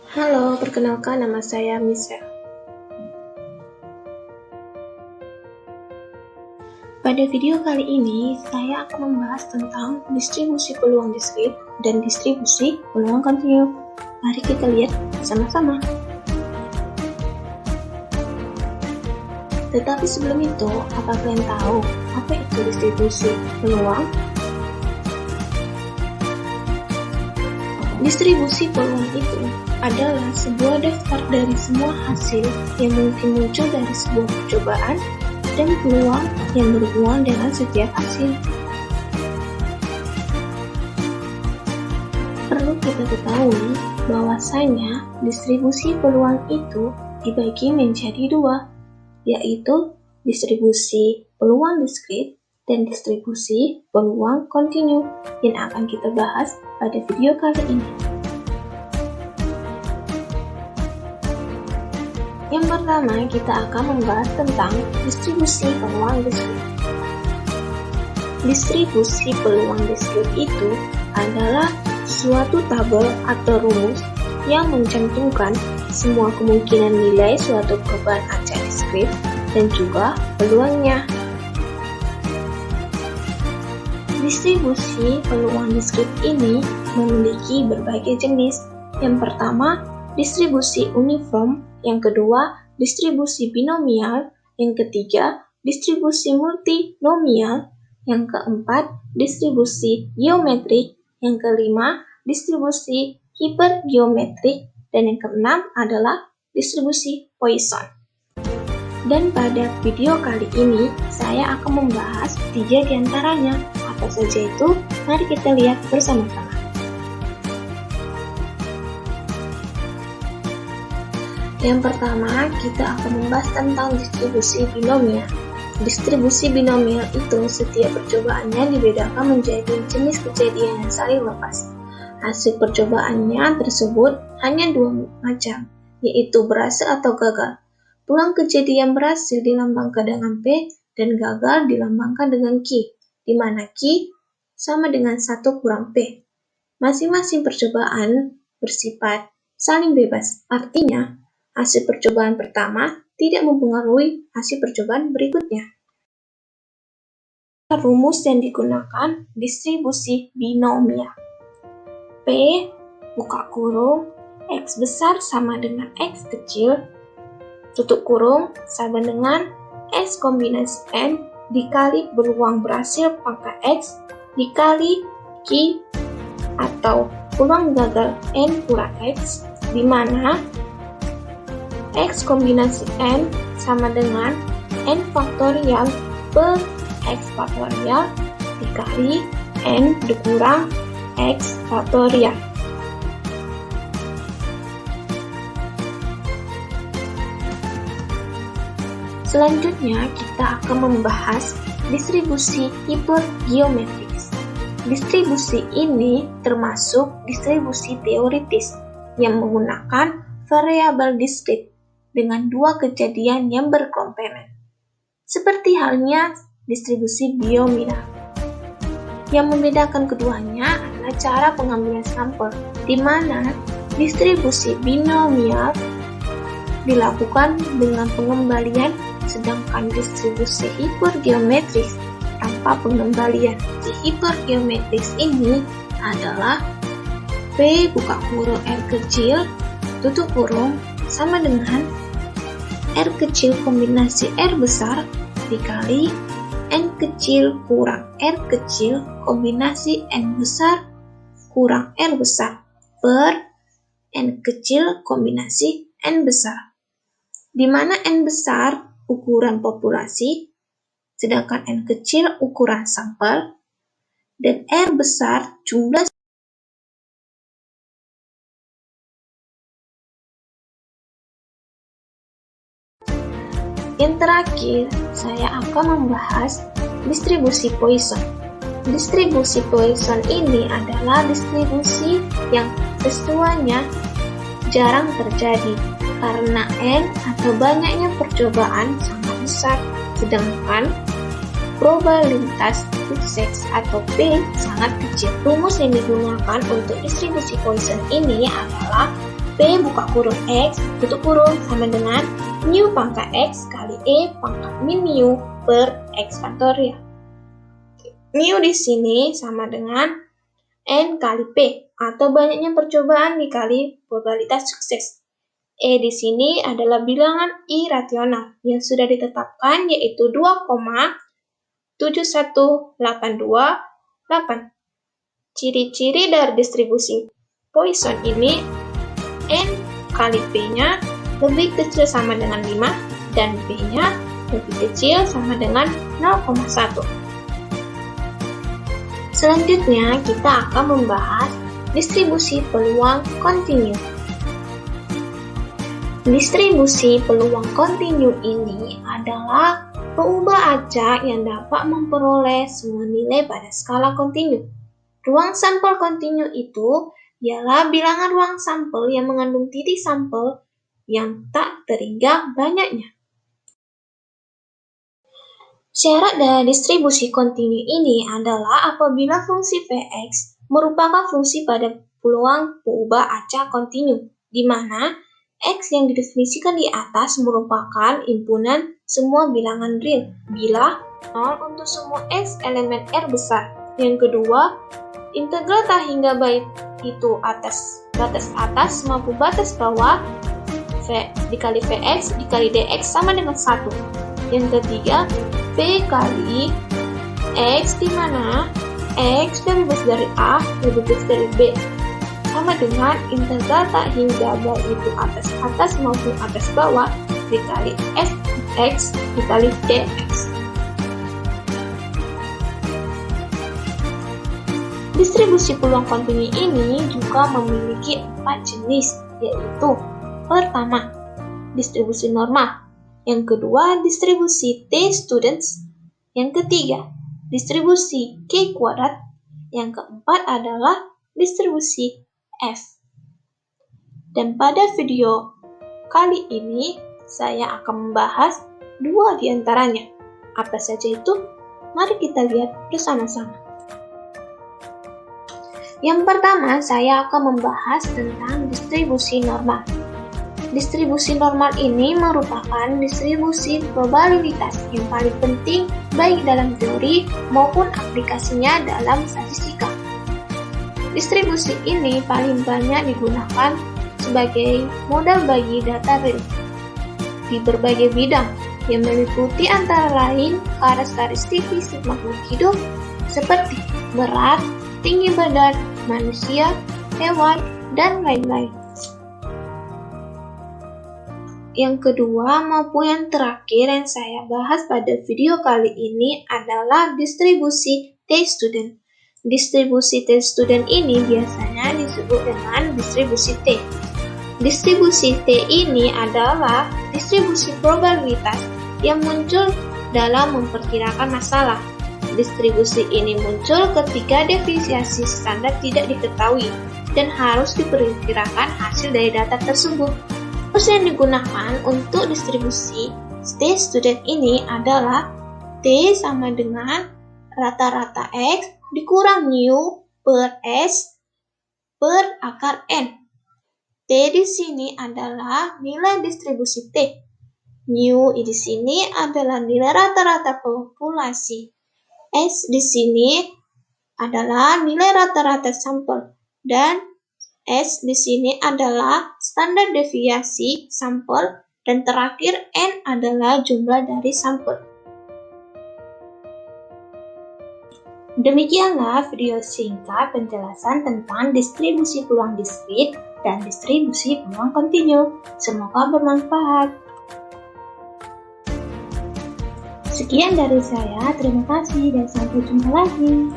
Halo, perkenalkan nama saya Michelle. Pada video kali ini, saya akan membahas tentang distribusi peluang diskrit dan distribusi peluang kontinu. Mari kita lihat bersama-sama. Tetapi sebelum itu, apa kalian tahu apa itu distribusi peluang? Distribusi peluang itu adalah sebuah daftar dari semua hasil yang mungkin muncul dari sebuah percobaan dan peluang yang berhubungan dengan setiap hasil. Perlu kita ketahui bahwasanya distribusi peluang itu dibagi menjadi dua, yaitu distribusi peluang diskrit dan distribusi peluang kontinu yang akan kita bahas pada video kali ini. Yang pertama, kita akan membahas tentang distribusi peluang diskrit. Distribusi peluang diskrit itu adalah suatu tabel atau rumus yang mencantumkan semua kemungkinan nilai suatu perubahan acak diskrit dan juga peluangnya. Distribusi peluang diskrit ini memiliki berbagai jenis. Yang pertama, distribusi uniform. Yang kedua, distribusi binomial. Yang ketiga, distribusi multinomial. Yang keempat, distribusi geometrik. Yang kelima, distribusi hipergeometrik. Dan yang keenam adalah distribusi Poisson. Dan pada video kali ini, saya akan membahas 3 diantaranya. Apa saja itu? Mari kita lihat bersama-sama. Yang pertama, kita akan membahas tentang distribusi binomial. Distribusi binomial itu setiap percobaannya dibedakan menjadi jenis kejadian yang saling lepas. Hasil percobaannya tersebut hanya 2 macam, yaitu berhasil atau gagal. Peluang kejadian berhasil dilambangkan dengan P dan gagal dilambangkan dengan Q, di mana Q sama dengan 1 kurang P. Masing-masing percobaan bersifat saling bebas, artinya hasil percobaan pertama tidak mempengaruhi hasil percobaan berikutnya. Rumus yang digunakan distribusi binomial. P buka kurung X besar sama dengan X kecil tutup kurung sama dengan S kombinasi N dikali peluang berhasil pangkat X dikali Q atau peluang gagal N kurang X, di mana X kombinasi N sama dengan N faktorial per X faktorial dikali N dikurang X faktorial. Selanjutnya, kita akan membahas distribusi hipergeometris. Distribusi ini termasuk distribusi teoritis yang menggunakan variabel diskrit dengan 2 kejadian yang berkomplement. Seperti halnya distribusi binomial. Yang membedakan keduanya adalah cara pengambilan sampel, di mana distribusi binomial dilakukan dengan pengembalian, sedangkan distribusi hipergeometris tanpa pengembalian. Di hipergeometris ini adalah P buka kurung R kecil tutup kurung sama dengan R kecil kombinasi R besar dikali N kecil kurang R kecil kombinasi N besar kurang R besar per N kecil kombinasi N besar, di mana N besar ukuran populasi, sedangkan N kecil ukuran sampel, dan R besar jumlah. Yang terakhir, saya akan membahas distribusi Poisson. Distribusi Poisson ini adalah distribusi yang sesuanya jarang terjadi karena N atau banyaknya percobaan sangat besar, sedangkan probabilitas sukses atau P sangat kecil. Rumus yang digunakan untuk distribusi Poisson ini adalah P buka kurung X tutup kurung sama dengan mu pangkat X kali E pangkat min mu per X faktorial. Mu di sini sama dengan N kali P atau banyaknya percobaan dikali probabilitas sukses. E di sini adalah bilangan irasional yang sudah ditetapkan yaitu 2,71828. Ciri-ciri dari distribusi Poisson ini N kali P-nya lebih kecil sama dengan 5 dan P-nya lebih kecil sama dengan 0,1. Selanjutnya kita akan membahas distribusi peluang kontinu. Distribusi peluang kontinu ini adalah peubah acak yang dapat memperoleh semua nilai pada skala kontinu. Ruang sampel kontinu itu ialah bilangan ruang sampel yang mengandung titik sampel yang tak terhingga banyaknya. Syarat dari distribusi kontinu ini adalah apabila fungsi Vx merupakan fungsi pada peluang peubah acak kontinu, di mana X yang didefinisikan di atas merupakan himpunan semua bilangan real bila 0 untuk semua X elemen R besar. Yang kedua, integral tak hingga baik itu batas atas maupun batas bawah V dikali Vx dikali dx sama dengan 1. Yang ketiga, P kali X di mana X lebih besar dari A lebih besar dari B sama dengan integral tak hingga baik itu atas maupun atas bawah dikali Fx dikali dx. Distribusi peluang kontinu ini juga memiliki 4 jenis, yaitu pertama, distribusi normal, yang kedua, distribusi T-students, yang ketiga, distribusi K kuadrat, yang keempat adalah distribusi F. Dan pada video kali ini, saya akan membahas 2 di antaranya. Apa saja itu? Mari kita lihat bersama-sama. Yang pertama, saya akan membahas tentang distribusi normal. Distribusi normal ini merupakan distribusi probabilitas yang paling penting baik dalam teori maupun aplikasinya dalam statistika. Distribusi ini paling banyak digunakan sebagai modal bagi data real di berbagai bidang yang meliputi antara lain karakteristik fisik makhluk hidup seperti berat, tinggi badan, manusia, hewan, dan lain-lain. Yang kedua maupun yang terakhir yang saya bahas pada video kali ini adalah distribusi T-student. Distribusi T-student ini biasanya disebut dengan distribusi T. Distribusi T ini adalah distribusi probabilitas yang muncul dalam memperkirakan masalah. Distribusi ini muncul ketika deviasi standar tidak diketahui dan harus diperkirakan hasil dari data tersebut. Terus yang digunakan untuk distribusi T-student ini adalah T sama dengan rata-rata X dikurang mu per S per akar N. T di sini adalah nilai distribusi T. Mu di sini adalah nilai rata-rata populasi. S di sini adalah nilai rata-rata sampel dan S di sini adalah standar deviasi sampel dan terakhir N adalah jumlah dari sampel. Demikianlah video singkat penjelasan tentang distribusi peluang diskrit dan distribusi peluang kontinu. Semoga bermanfaat. Sekian dari saya, terima kasih dan sampai jumpa lagi.